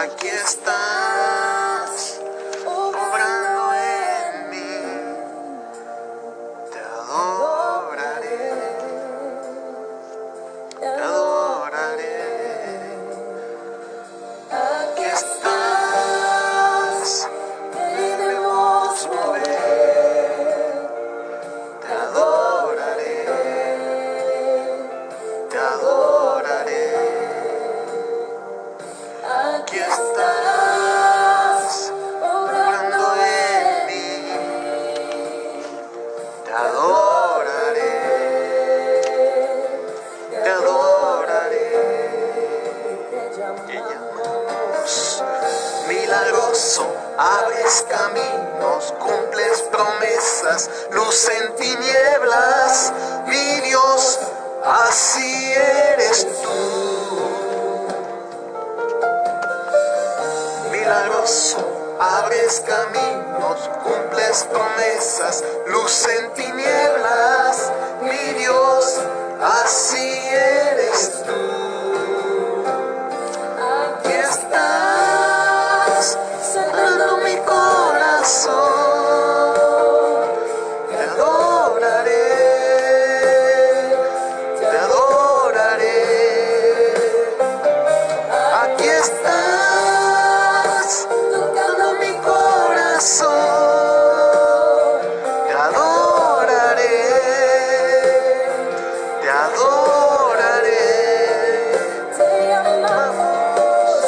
aquí estás, obrando en mí. Te adoraré, te adoraré. Aquí estás, debemos mover. Te adoraré, te adoraré. Aquí estás, obrando en mí. Te adoraré, te adoraré. Te llamamos milagroso, abres caminos, cumples promesas, luz en tinieblas. Mi Dios, así eres tú. Milagroso, abres caminos, cumples promesas, luz en tinieblas. Mi Dios, así eres tú. Aquí estás, sanando mi corazón. Te adoraré, te adoraré. Aquí estás, tocando mi corazón. Te adoraré, te adoraré. Te amamos,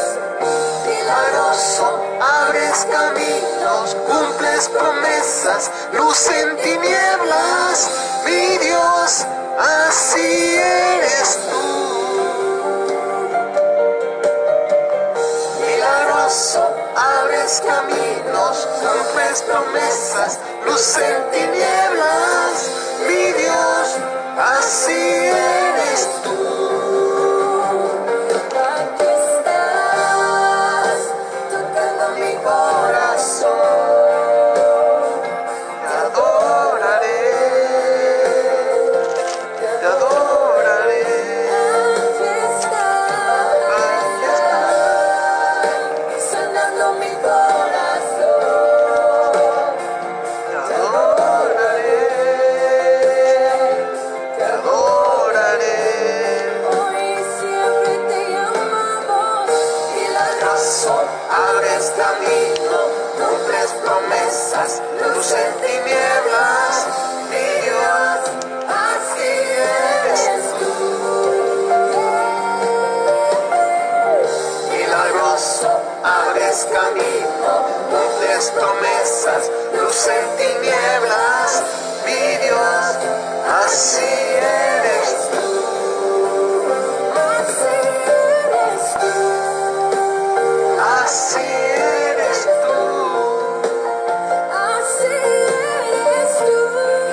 milagroso, abres caminos, cumples promesas, luz en tinieblas. Mi Dios, así eres tú. Milagroso, abres caminos, cumples promesas, luz en tinieblas. Mi Dios, así eres tú. Aquí estás, tocando mi corazón. Te adoraré, te adoraré. Aquí estás, sanando mi corazón. Te adoraré, te adoraré. Hoy y siempre te llamamos milagroso, abres camino, cumples promesas, luz en tinieblas. Mi Dios, así eres tú. Milagroso, abres camino, cumples promesas, luz en tinieblas. Mi Dios, así eres tú. Así eres tú. Así eres tú. Así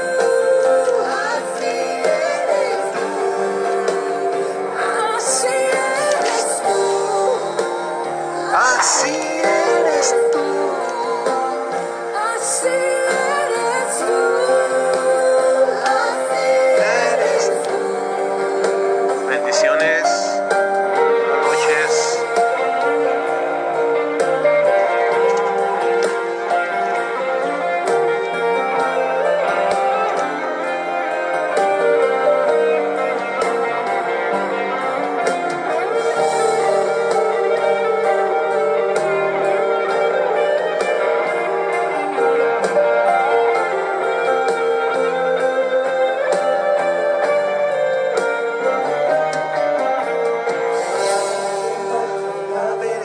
eres tú. Así eres tú. Así eres tú. Así eres tú. Así eres tú. Así eres tú. Bendiciones. Buenas noches.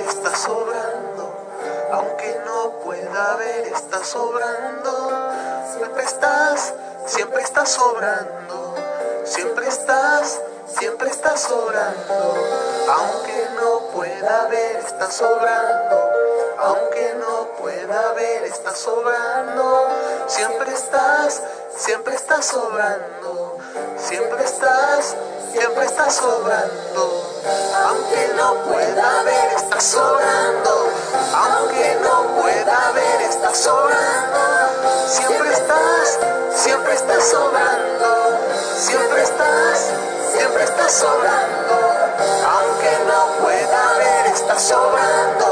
Estás sobrando, aunque no pueda ver, estás sobrando. Siempre estás sobrando, siempre estás sobrando. Aunque no pueda ver, estás sobrando. Aunque no pueda ver, estás sobrando. Siempre estás sobrando. Siempre estás sobrando. Aunque no pueda ver, estás sobrando. Aunque no pueda ver, estás sobrando. Siempre estás sobrando. Siempre estás sobrando. Aunque no pueda ver, estás sobrando.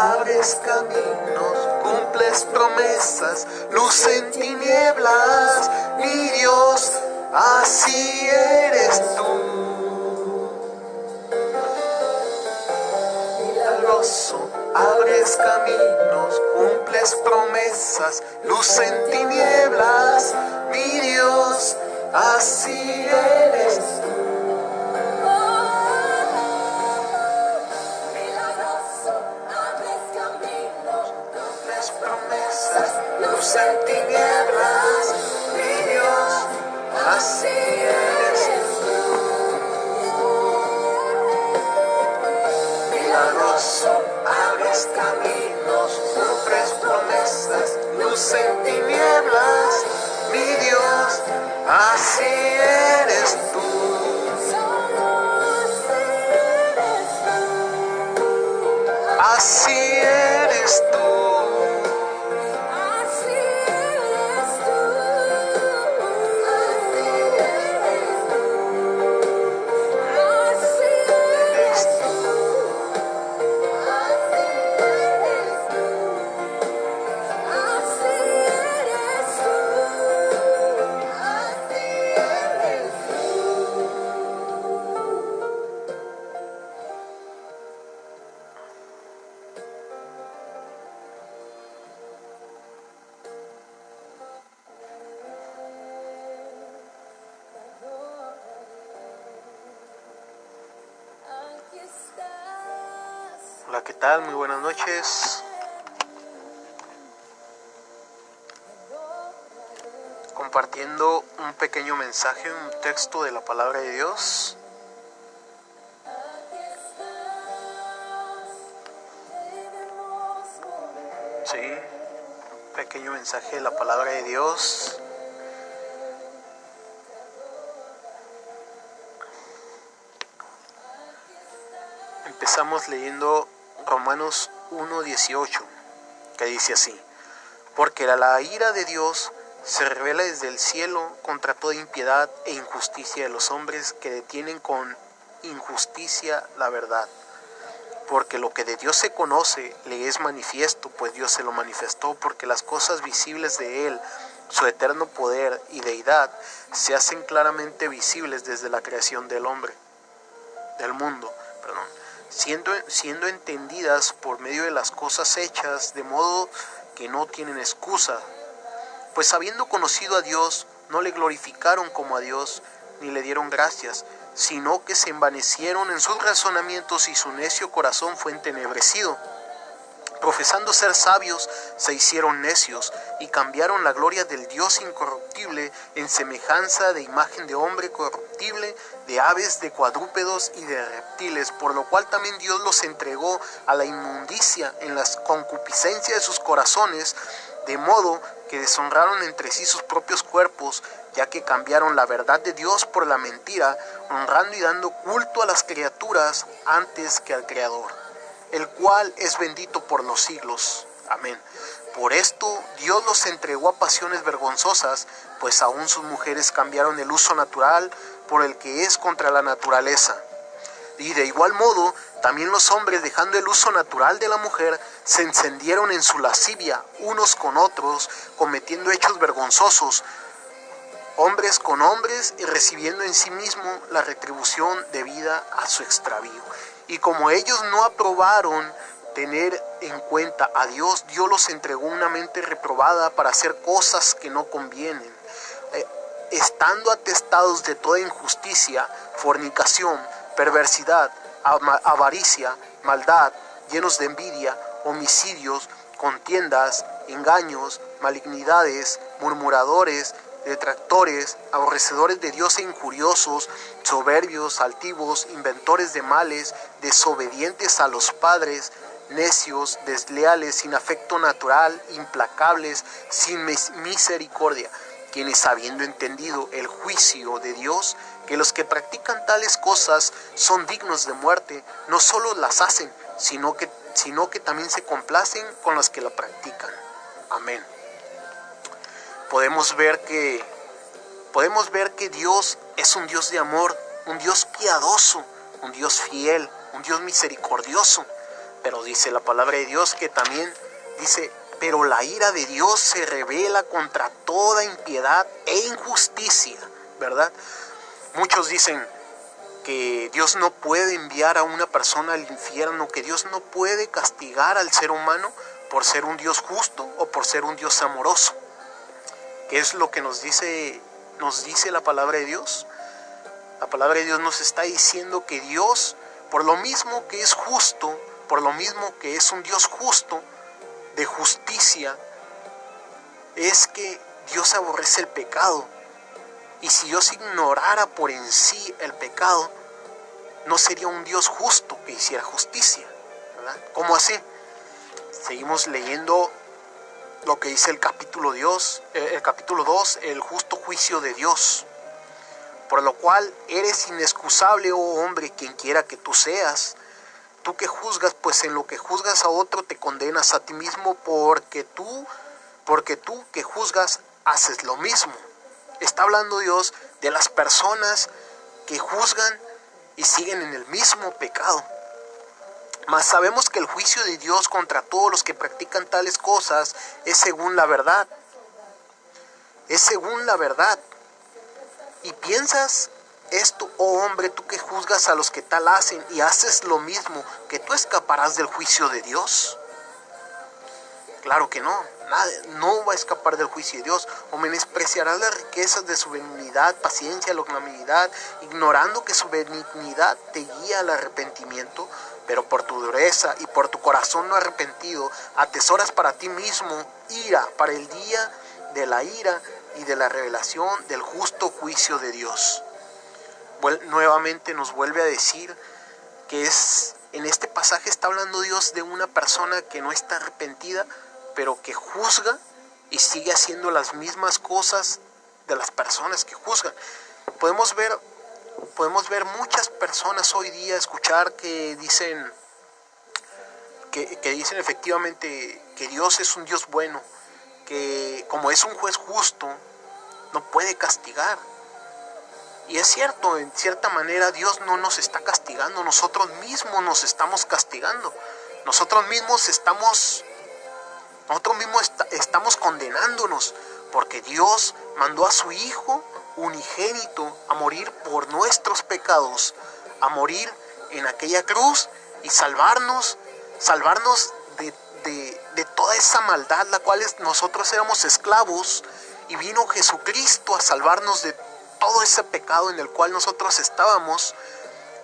abres caminos, cumples promesas, luz en tinieblas, mi Dios, así eres tú. Milagroso, abres caminos, cumples promesas, luz en tinieblas, mi Dios, así eres tú. Luz en tinieblas, mi Dios, así eres tú. Milagroso, abres caminos, cumples promesas, luz en tinieblas, mi Dios, así eres tú. Así eres tú. Hola, ¿qué tal? Muy buenas noches. Compartiendo un pequeño mensaje, un texto de la palabra de Dios. Sí, un pequeño mensaje de la palabra de Dios. Empezamos leyendo Romanos 1:18, que dice así: porque la ira de Dios se revela desde el cielo contra toda impiedad e injusticia de los hombres que detienen con injusticia la verdad. Porque lo que de Dios se conoce le es manifiesto, pues Dios se lo manifestó, porque las cosas visibles de Él, su eterno poder y deidad, se hacen claramente visibles desde la creación del mundo, siendo entendidas por medio de las cosas hechas, de modo que no tienen excusa. Pues habiendo conocido a Dios, no le glorificaron como a Dios, ni le dieron gracias, sino que se envanecieron en sus razonamientos y su necio corazón fue entenebrecido. Profesando ser sabios, se hicieron necios y cambiaron la gloria del Dios incorruptible en semejanza de imagen de hombre corruptible, de aves, de cuadrúpedos y de reptiles, por lo cual también Dios los entregó a la inmundicia en las concupiscencias de sus corazones, de modo que deshonraron entre sí sus propios cuerpos, ya que cambiaron la verdad de Dios por la mentira, honrando y dando culto a las criaturas antes que al Creador, el cual es bendito por los siglos. Amén. Por esto Dios los entregó a pasiones vergonzosas, pues aún sus mujeres cambiaron el uso natural por el que es contra la naturaleza. Y de igual modo, también los hombres, dejando el uso natural de la mujer, se encendieron en su lascivia unos con otros, cometiendo hechos vergonzosos, hombres con hombres, y recibiendo en sí mismo la retribución debida a su extravío. Y como ellos no aprobaron tener en cuenta a Dios, Dios los entregó una mente reprobada para hacer cosas que no convienen, estando atestados de toda injusticia, fornicación, perversidad, avaricia, maldad, llenos de envidia, homicidios, contiendas, engaños, malignidades, murmuradores, detractores, aborrecedores de Dios e injuriosos, soberbios, altivos, inventores de males, desobedientes a los padres, necios, desleales, sin afecto natural, implacables, sin misericordia, quienes habiendo entendido el juicio de Dios, que los que practican tales cosas son dignos de muerte, no solo las hacen, sino que también se complacen con los que la practican. Amén. Podemos ver que Dios es un Dios de amor, un Dios piadoso, un Dios fiel, un Dios misericordioso. Pero dice la palabra de Dios que también dice, pero la ira de Dios se revela contra toda impiedad e injusticia, ¿verdad? Muchos dicen que Dios no puede enviar a una persona al infierno, que Dios no puede castigar al ser humano por ser un Dios justo o por ser un Dios amoroso. ¿Qué es lo que nos dice la palabra de Dios? La palabra de Dios nos está diciendo que Dios, por lo mismo que es justo, por lo mismo que es un Dios justo, de justicia, es que Dios aborrece el pecado. Y si Dios ignorara por en sí el pecado, no sería un Dios justo que hiciera justicia, ¿verdad? ¿Cómo así? Seguimos leyendo lo que dice el capítulo 2, el justo juicio de Dios. Por lo cual eres inexcusable, oh hombre, quien quiera que tú seas. Tú que juzgas, pues en lo que juzgas a otro te condenas a ti mismo, porque tú que juzgas haces lo mismo. Está hablando Dios de las personas que juzgan y siguen en el mismo pecado. Mas sabemos que el juicio de Dios contra todos los que practican tales cosas es según la verdad. Es según la verdad. ¿Y piensas esto, oh hombre, tú que juzgas a los que tal hacen y haces lo mismo, que tú escaparás del juicio de Dios? Claro que no, no va a escapar del juicio de Dios. O menospreciarás las riquezas de su benignidad, paciencia, longanimidad, ignorando que su benignidad te guía al arrepentimiento, pero por tu dureza y por tu corazón no arrepentido, atesoras para ti mismo ira, para el día de la ira y de la revelación del justo juicio de Dios. Nuevamente nos vuelve a decir que en este pasaje está hablando Dios de una persona que no está arrepentida, pero que juzga y sigue haciendo las mismas cosas de las personas que juzgan. Podemos ver muchas personas hoy día, escuchar que dicen efectivamente que Dios es un Dios bueno, que como es un juez justo, no puede castigar. Y es cierto, en cierta manera Dios no nos está castigando, nosotros mismos nos estamos castigando. Nosotros mismos estamos condenándonos, porque Dios mandó a su Hijo unigénito a morir por nuestros pecados, a morir en aquella cruz y salvarnos de toda esa maldad, la cual nosotros éramos esclavos, y vino Jesucristo a salvarnos de todo ese pecado en el cual nosotros estábamos,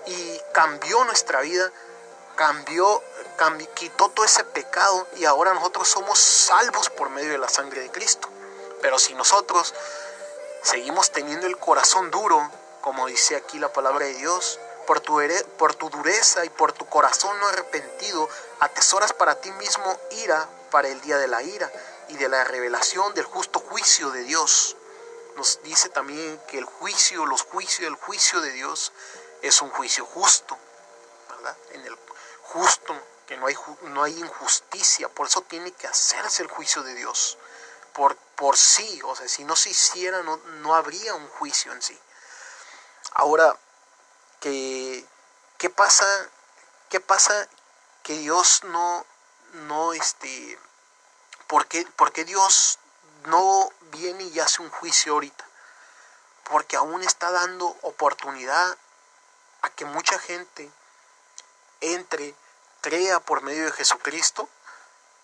y cambió nuestra vida, quitó todo ese pecado, y ahora nosotros somos salvos por medio de la sangre de Cristo. Pero si nosotros seguimos teniendo el corazón duro, como dice aquí la palabra de Dios, por tu dureza y por tu corazón no arrepentido, atesoras para ti mismo ira para el día de la ira y de la revelación del justo juicio de Dios. Nos dice también que el juicio de Dios es un juicio justo, ¿verdad? En el justo, que no hay injusticia, por eso tiene que hacerse el juicio de Dios. Por sí, o sea, si no se hiciera, no habría un juicio en sí. Ahora, ¿qué pasa que Dios ¿por qué Dios no viene y hace un juicio ahorita? Porque aún está dando oportunidad a que mucha gente crea por medio de Jesucristo,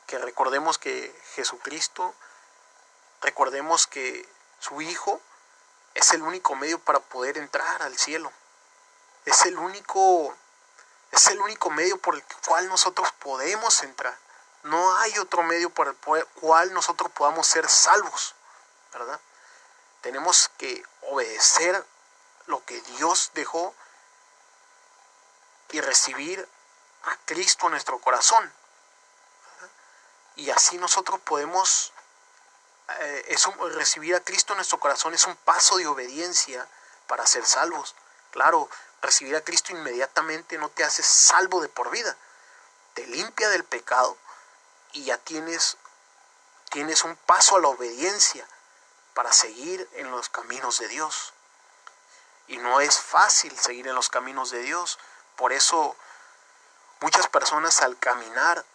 que recordemos que su Hijo es el único medio para poder entrar al cielo. Es el único medio por el cual nosotros podemos entrar. No hay otro medio por el cual nosotros podamos ser salvos, ¿verdad? Tenemos que obedecer lo que Dios dejó y recibir a Cristo en nuestro corazón, ¿verdad? Y así nosotros podemos, recibir a Cristo en nuestro corazón es un paso de obediencia para ser salvos. Claro, recibir a Cristo inmediatamente no te hace salvo de por vida, te limpia del pecado y ya tienes un paso a la obediencia para seguir en los caminos de Dios. Y no es fácil seguir en los caminos de Dios. Por eso Muchas personas al caminar,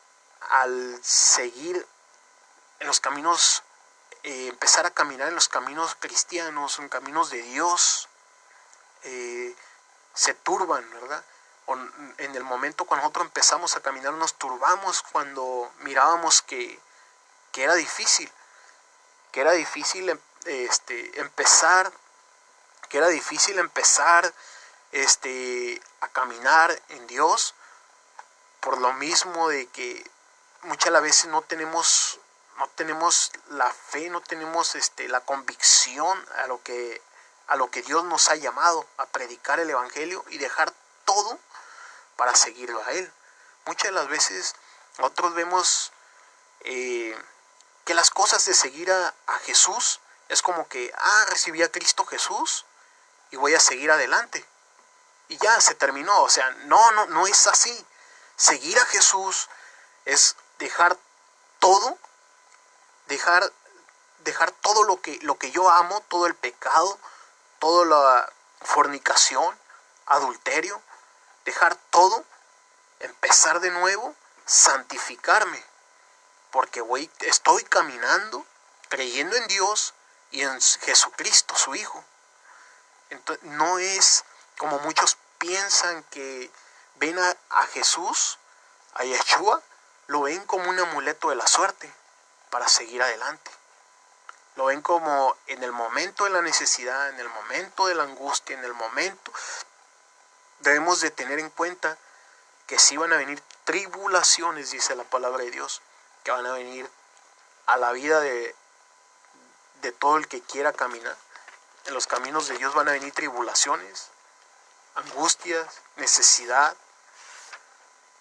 al seguir en los caminos, empezar a caminar en los caminos cristianos, en caminos de Dios, se turban, ¿verdad? En el momento cuando nosotros empezamos a caminar nos turbamos cuando mirábamos que era difícil, empezar, a caminar en Dios, por lo mismo de que muchas veces no tenemos la fe, no tenemos la convicción a lo que Dios nos ha llamado, a predicar el evangelio y dejar todo para seguirlo a Él. Muchas de las veces nosotros vemos que las cosas de seguir a Jesús es como que, recibí a Cristo Jesús y voy a seguir adelante. Y ya se terminó. O sea, no es así. Seguir a Jesús es dejar todo, dejar todo lo que yo amo, todo el pecado, toda la fornicación, adulterio, dejar todo, empezar de nuevo, santificarme, porque estoy caminando, creyendo en Dios y en Jesucristo, su Hijo. Entonces, no es como muchos piensan que ven a Jesús, a Yeshua, lo ven como un amuleto de la suerte para seguir adelante. Lo ven como en el momento de la necesidad, en el momento de la angustia, en el momento. Debemos de tener en cuenta que sí van a venir tribulaciones, dice la palabra de Dios, que van a venir a la vida de todo el que quiera caminar. En los caminos de Dios van a venir tribulaciones, angustias, necesidad.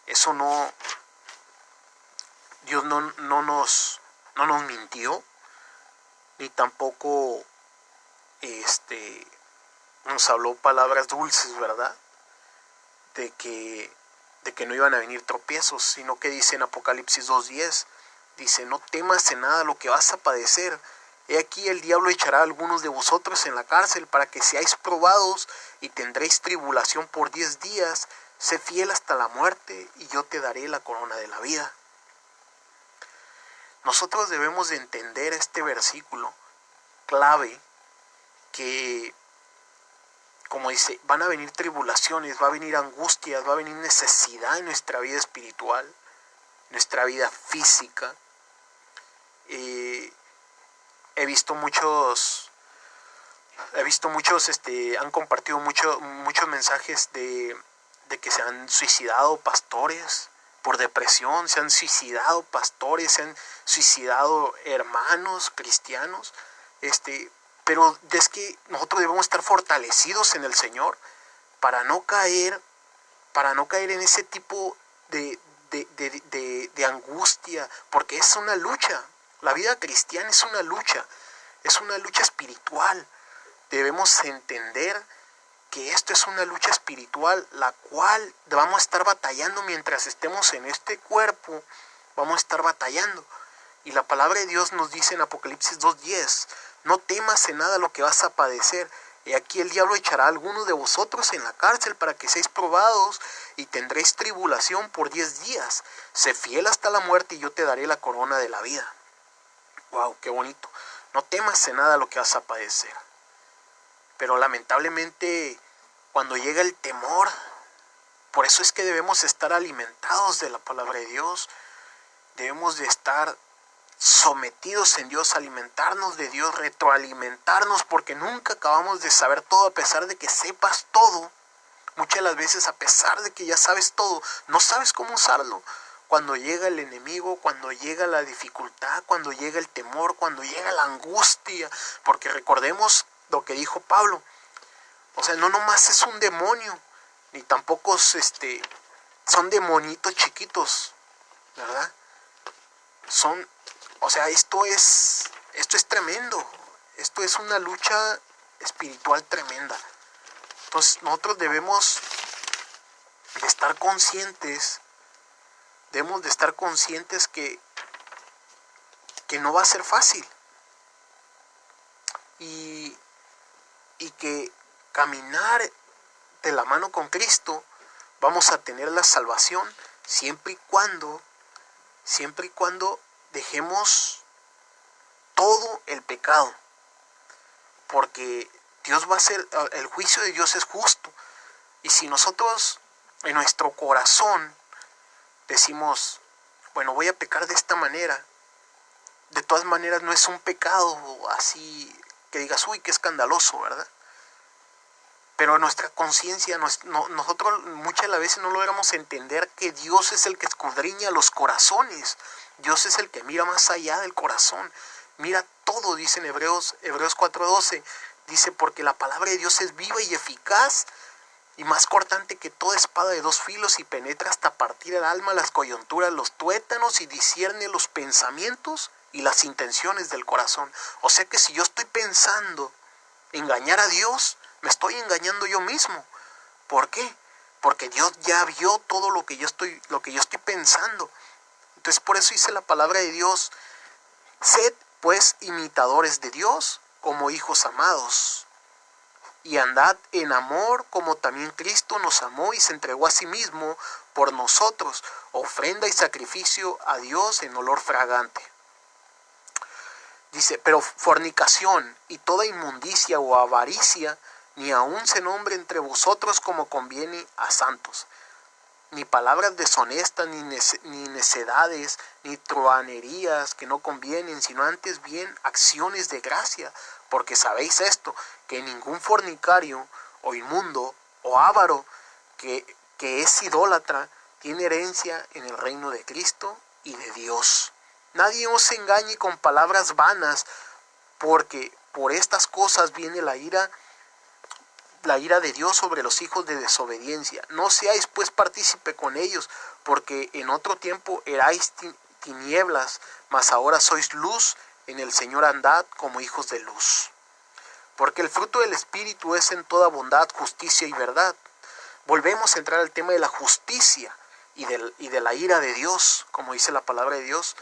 Eso no, Dios no nos mintió, ni tampoco nos habló palabras dulces, ¿verdad? De que no iban a venir tropiezos, sino que dice en Apocalipsis 2:10, dice, no temas en nada lo que vas a padecer. He aquí el diablo echará a algunos de vosotros en la cárcel para que seáis probados y tendréis tribulación por 10 días. Sé fiel hasta la muerte y yo te daré la corona de la vida. Nosotros debemos de entender este versículo clave que, como dice, van a venir tribulaciones, va a venir angustias, va a venir necesidad en nuestra vida espiritual, nuestra vida física. He visto muchos han compartido muchos mensajes de que se han suicidado pastores por depresión, se han suicidado pastores, se han suicidado hermanos cristianos, pero es que nosotros debemos estar fortalecidos en el Señor para no caer en ese tipo de angustia, porque es una lucha. La vida cristiana es una lucha espiritual. Debemos entender que esto es una lucha espiritual, la cual vamos a estar batallando mientras estemos en este cuerpo, vamos a estar batallando. Y la palabra de Dios nos dice en Apocalipsis 2:10, no temas en nada lo que vas a padecer. Y aquí el diablo echará a algunos de vosotros en la cárcel para que seáis probados y tendréis tribulación por 10 días. Sé fiel hasta la muerte y yo te daré la corona de la vida. Wow, qué bonito. No temas en nada lo que vas a padecer. Pero lamentablemente cuando llega el temor, por eso es que debemos estar alimentados de la palabra de Dios. Debemos de estar sometidos en Dios, alimentarnos de Dios, retroalimentarnos, porque nunca acabamos de saber todo. A pesar de que sepas todo, muchas de las veces a pesar de que ya sabes todo, no sabes cómo usarlo. Cuando llega el enemigo, cuando llega la dificultad, cuando llega el temor, cuando llega la angustia, porque recordemos lo que dijo Pablo, o sea, no nomás es un demonio, ni tampoco son demonitos chiquitos, ¿verdad? Esto es tremendo, esto es una lucha espiritual tremenda. Entonces nosotros debemos de estar conscientes, que no va a ser fácil y que caminar de la mano con Cristo vamos a tener la salvación siempre y cuando dejemos todo el pecado, porque Dios va a ser, el juicio de Dios es justo. Y si nosotros en nuestro corazón decimos, bueno, voy a pecar de esta manera, de todas maneras no es un pecado así que digas, uy, qué escandaloso, ¿verdad? Pero nuestra conciencia, nosotros muchas de las veces no logramos entender que Dios es el que escudriña los corazones. Dios es el que mira más allá del corazón. Mira todo, dice en Hebreos 4:12. Dice, porque la palabra de Dios es viva y eficaz y más cortante que toda espada de dos filos y penetra hasta partir el alma, las coyunturas, los tuétanos y discierne los pensamientos y las intenciones del corazón. O sea que si yo estoy pensando engañar a Dios, me estoy engañando yo mismo. ¿Por qué? Porque Dios ya vio todo lo que yo estoy pensando. Entonces por eso dice la palabra de Dios, sed pues imitadores de Dios como hijos amados, y andad en amor como también Cristo nos amó y se entregó a sí mismo por nosotros, ofrenda y sacrificio a Dios en olor fragante. Dice, pero fornicación y toda inmundicia o avaricia, ni aun se nombre entre vosotros como conviene a santos, ni palabras deshonestas, ni necedades, ni truhanerías que no convienen, sino antes bien acciones de gracia, porque sabéis esto, que ningún fornicario, o inmundo, o avaro, que es idólatra, tiene herencia en el reino de Cristo y de Dios. Nadie os engañe con palabras vanas, porque por estas cosas viene la ira de Dios sobre los hijos de desobediencia. No seáis pues partícipe con ellos, porque en otro tiempo erais tinieblas, mas ahora sois luz en el Señor, andad como hijos de luz. Porque el fruto del Espíritu es en toda bondad, justicia y verdad. Volvemos a entrar al tema de la justicia y de la ira de Dios, como dice la palabra de Dios.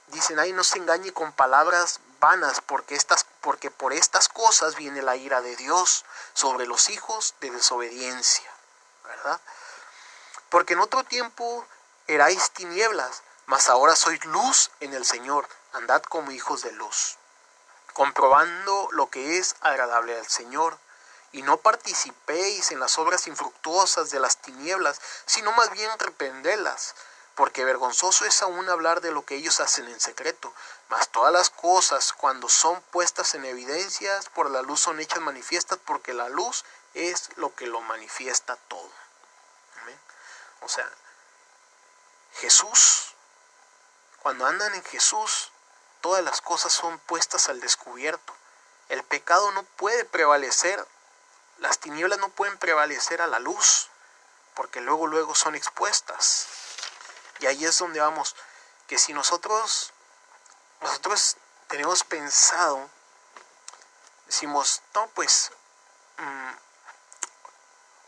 Dicen, ahí no se engañe con palabras vanas, porque por estas cosas viene la ira de Dios sobre los hijos de desobediencia, ¿verdad? Porque en otro tiempo erais tinieblas, mas ahora sois luz en el Señor, andad como hijos de luz, comprobando lo que es agradable al Señor, y no participéis en las obras infructuosas de las tinieblas, sino más bien reprendedlas, porque vergonzoso es aún hablar de lo que ellos hacen en secreto, mas todas las cosas cuando son puestas en evidencia por la luz son hechas manifiestas, porque la luz es lo que lo manifiesta todo. ¿Amén? O sea, Jesús, cuando andan en Jesús, todas las cosas son puestas al descubierto. El pecado no puede prevalecer, las tinieblas no pueden prevalecer a la luz, porque luego son expuestas. Y ahí es donde vamos, que si nosotros tenemos pensado, decimos, no, pues,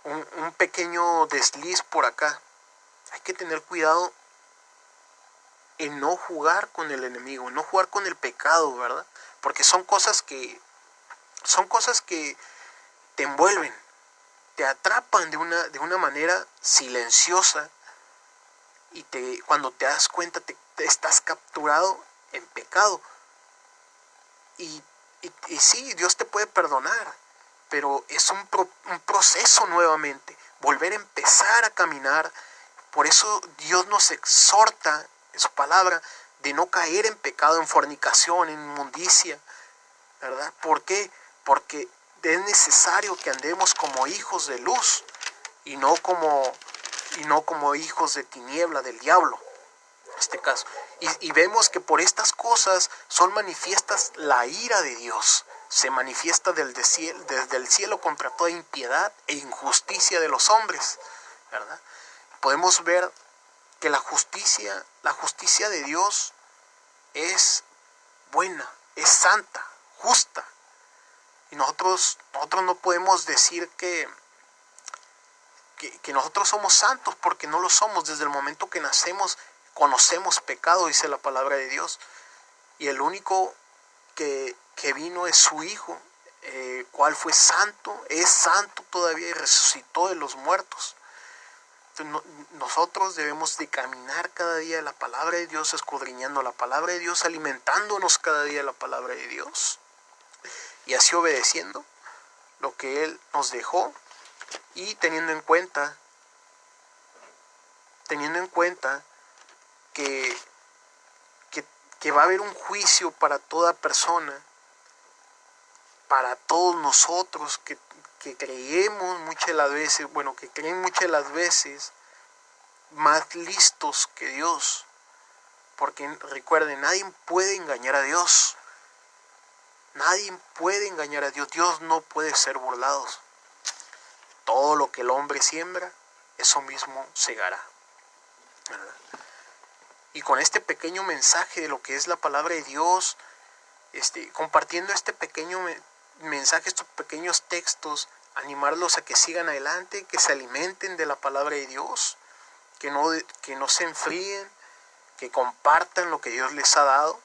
un pequeño desliz por acá, hay que tener cuidado en no jugar con el enemigo, en no jugar con el pecado, ¿verdad? Porque son cosas que te envuelven, te atrapan de una manera silenciosa, y cuando te das cuenta te estás capturado en pecado. Y sí, Dios te puede perdonar, pero es un proceso nuevamente, volver a empezar a caminar. Por eso Dios nos exhorta en su palabra de no caer en pecado, en fornicación, en inmundicia, ¿verdad? ¿Por qué? Porque es necesario que andemos como hijos de luz y no como hijos de tiniebla, del diablo, en este caso. Y vemos que por estas cosas son manifiestas la ira de Dios. Se manifiesta desde el cielo contra toda impiedad e injusticia de los hombres, ¿verdad? Podemos ver que la justicia de Dios es buena, es santa, justa. Y nosotros no podemos decir que nosotros somos santos, porque no lo somos. Desde el momento que nacemos conocemos pecado, dice la palabra de Dios, y el único que vino es su Hijo, cual fue santo, es santo todavía y resucitó de los muertos. nosotros debemos de caminar cada día la palabra de Dios, escudriñando la palabra de Dios, alimentándonos cada día la palabra de Dios, y así obedeciendo lo que Él nos dejó, y teniendo en cuenta que va a haber un juicio para toda persona, para todos nosotros que creemos muchas de las veces, que creen muchas de las veces más listos que Dios, porque recuerden, nadie puede engañar a Dios, Dios no puede ser burlado. Todo lo que el hombre siembra, eso mismo segará. Y con este pequeño mensaje de lo que es la palabra de Dios, compartiendo este pequeño mensaje, estos pequeños textos, animarlos a que sigan adelante, que se alimenten de la palabra de Dios, que no se enfríen, que compartan lo que Dios les ha dado.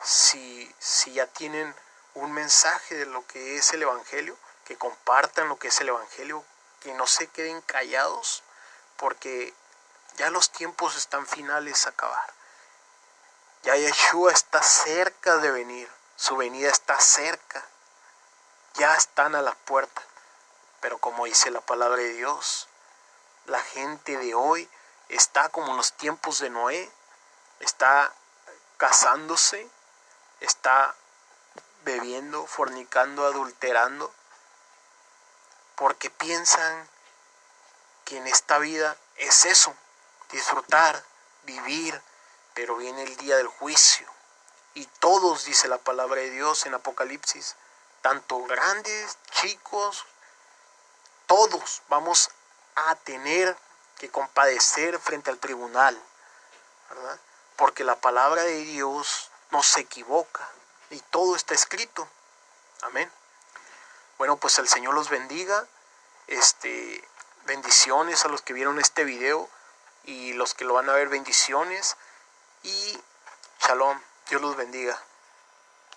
Si ya tienen un mensaje de lo que es el Evangelio, que compartan lo que es el Evangelio, que no se queden callados, porque ya los tiempos están finales a acabar. Ya Yeshua está cerca de venir, su venida está cerca, ya están a la puerta. Pero como dice la palabra de Dios, la gente de hoy está como en los tiempos de Noé, está casándose, está bebiendo, fornicando, adulterando, porque piensan que en esta vida es eso, disfrutar, vivir, pero viene el día del juicio. Y todos, dice la palabra de Dios en Apocalipsis, tanto grandes, chicos, todos vamos a tener que compadecer frente al tribunal, ¿verdad? Porque la palabra de Dios no se equivoca y todo está escrito. Amén. Bueno, pues el Señor los bendiga. Bendiciones a los que vieron este video y los que lo van a ver, bendiciones y shalom. Dios los bendiga.